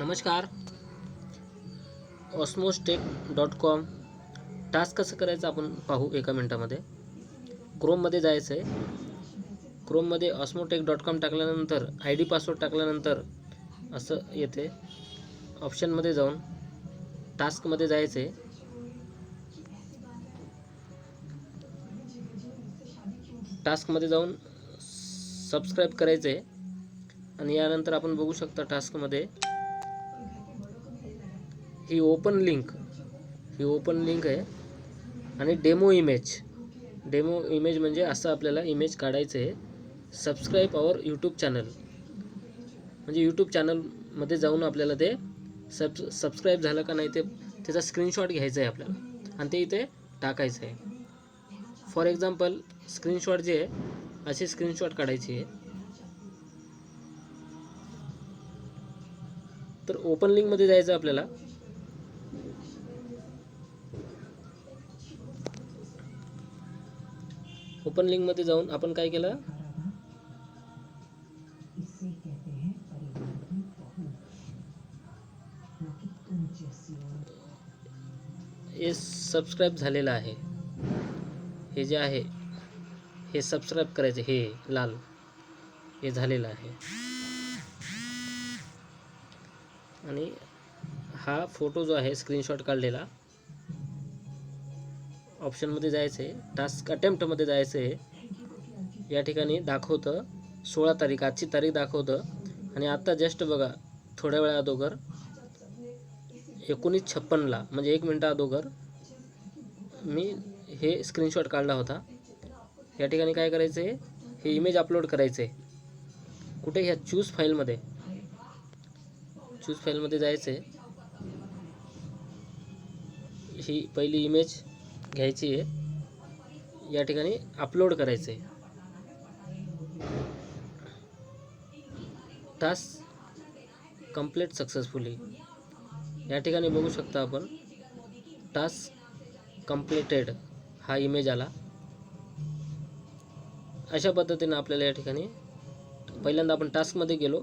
नमस्कार. osmosTech.com task कसं करायचं आपण पाहू एका मिनटामध्ये. क्रोममध्ये जायचं आहे. क्रोममध्ये osmosTech.com टाकल्यानंतर ID पासवर्ड टाकल्यानंतर असं येते. ऑप्शनमध्ये जाऊन टास्कमध्ये जायचं आहे. टास्कमध्ये जाऊन सबस्क्राईब करायचं आहे आणि यानंतर आपण बघू शकता टास्कमध्ये ही ओपन लिंक आहे आणि डेमो इमेज म्हणजे असं आपल्याला इमेज काढायचं आहे. सबस्क्राईब आवर यूट्यूब चॅनल म्हणजे यूट्यूब चॅनलमध्ये जाऊन आपल्याला ते सबस्क्राईब झालं का नाही ते त्याचा स्क्रीनशॉट घ्यायचा आहे आपल्याला आणि ते इथे टाकायचं आहे. फॉर एक्झाम्पल स्क्रीनशॉट जे आहे असे स्क्रीनशॉट काढायची आहे. तर ओपन लिंकमध्ये जायचं आपल्याला. ओपन लिंकमध्ये जाऊन आपण काय केलं, हे सबस्क्राईब झालेलं आहे. हे जे आहे हे सबस्क्राईब करायचं, हे लाल हे झालेलं आहे. आणि हा फोटो जो आहे स्क्रीनशॉट काढलेला ऑप्शनमध्ये जायचं आहे. टास्क अटेम्प्टमध्ये जायचं आहे. या ठिकाणी दाखवतं 16 तारीख, आजची तारीख दाखवतं आणि आत्ता जस्ट बघा थोड्या वेळा अगोदर 19:56 म्हणजे 1 मिनटा अगोदर मी हे स्क्रीनशॉट काढला होता. या ठिकाणी काय करायचं आहे, हे इमेज अपलोड करायचं आहे. कुठे, ह्या चूज फाईलमध्ये जायचं आहे. ही पहिली इमेज घ्यायची आहे. या ठिकाणी अपलोड करायचं आहे. Task complete successfully. या ठिकाणी बघू शकता आपण टास्क कंप्लीटेड हा इमेज आला. अशा पद्धतीने आपल्याला या ठिकाणी पहिल्यांदा आपण टास्कमध्ये गेलो.